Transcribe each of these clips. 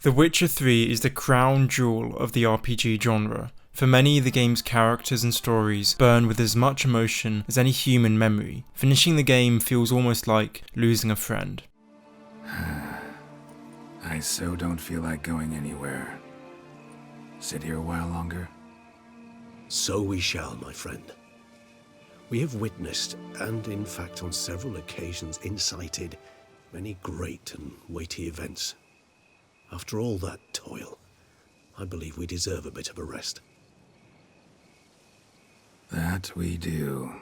The Witcher 3 is the crown jewel of the RPG genre. For many, the game's characters and stories burn with as much emotion as any human memory. Finishing the game feels almost like losing a friend. I so don't feel like going anywhere. Sit here a while longer? So we shall, my friend. We have witnessed, and in fact on several occasions incited, many great and weighty events. After all that toil, I believe we deserve a bit of a rest. That we do.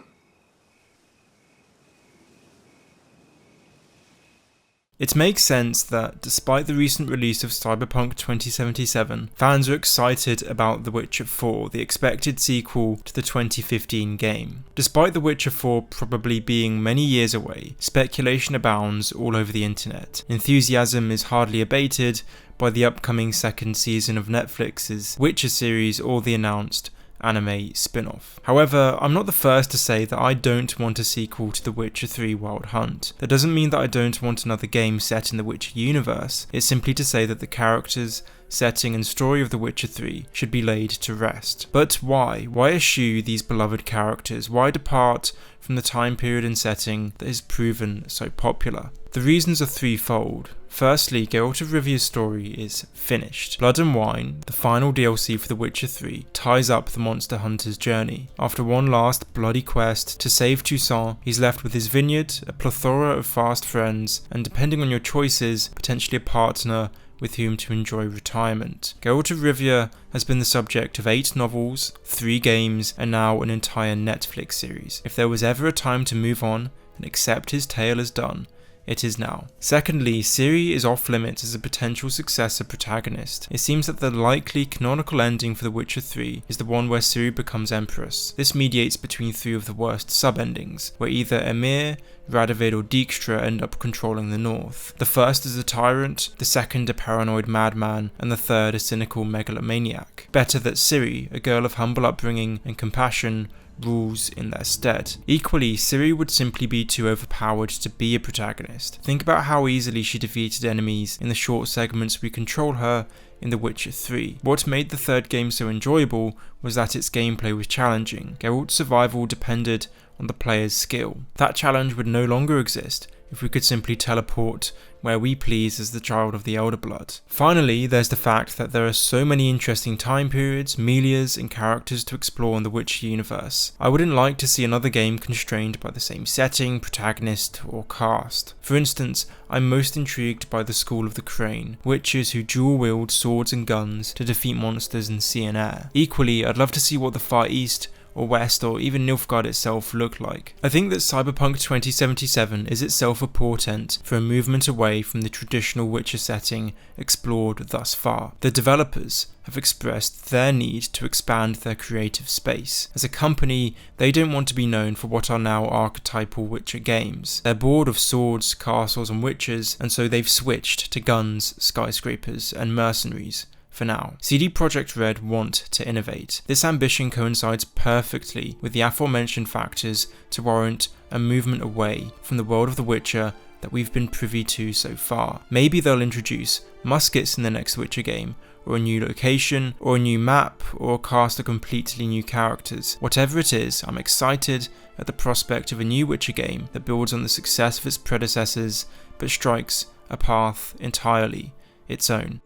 It makes sense that, despite the recent release of Cyberpunk 2077, fans are excited about The Witcher 4, the expected sequel to the 2015 game. Despite The Witcher 4 probably being many years away, speculation abounds all over the internet. Enthusiasm is hardly abated by the upcoming second season of Netflix's Witcher series or the announced anime spin-off. However, I'm not the first to say that I don't want a sequel to The Witcher 3 Wild Hunt. That doesn't mean that I don't want another game set in the Witcher universe, it's simply to say that the characters, setting and story of The Witcher 3 should be laid to rest. But why? Why eschew these beloved characters? Why depart from the time period and setting that has proven so popular? The reasons are threefold. Firstly, Geralt of Rivia's story is finished. Blood and Wine, the final DLC for The Witcher 3, ties up the monster hunter's journey. After one last bloody quest to save Toussaint, he's left with his vineyard, a plethora of fast friends, and depending on your choices, potentially a partner with whom to enjoy retirement. Geralt of Rivia has been the subject of 8 novels, 3 games, and now an entire Netflix series. If there was ever a time to move on and accept his tale as done, it is now. Secondly, Ciri is off limits as a potential successor protagonist. It seems that the likely canonical ending for The Witcher 3 is the one where Ciri becomes Empress. This mediates between 3 of the worst sub-endings, where either Emir, Radovid or Dijkstra end up controlling the north. The first is a tyrant, the second a paranoid madman, and the third a cynical megalomaniac. Better that Ciri, a girl of humble upbringing and compassion, rules in their stead. Equally, Ciri would simply be too overpowered to be a protagonist. Think about how easily she defeated enemies in the short segments we control her in The Witcher 3. What made the third game so enjoyable was that its gameplay was challenging. Geralt's survival depended on the player's skill. That challenge would no longer exist if we could simply teleport where we please as the child of the Elder Blood. Finally, there's the fact that there are so many interesting time periods, milieux, and characters to explore in the Witcher universe. I wouldn't like to see another game constrained by the same setting, protagonist, or cast. For instance, I'm most intrigued by the School of the Crane, witchers who dual-wield swords and guns to defeat monsters in sea and air. Equally, I'd love to see what the Far East or West, or even Nilfgaard itself look like. I think that Cyberpunk 2077 is itself a portent for a movement away from the traditional Witcher setting explored thus far. The developers have expressed their need to expand their creative space. As a company, they don't want to be known for what are now archetypal Witcher games. They're bored of swords, castles and witches, and so they've switched to guns, skyscrapers and mercenaries. For now, CD Projekt Red want to innovate. This ambition coincides perfectly with the aforementioned factors to warrant a movement away from the world of The Witcher that we've been privy to so far. Maybe they'll introduce muskets in the next Witcher game, or a new location, or a new map, or cast of completely new characters. Whatever it is, I'm excited at the prospect of a new Witcher game that builds on the success of its predecessors, but strikes a path entirely its own.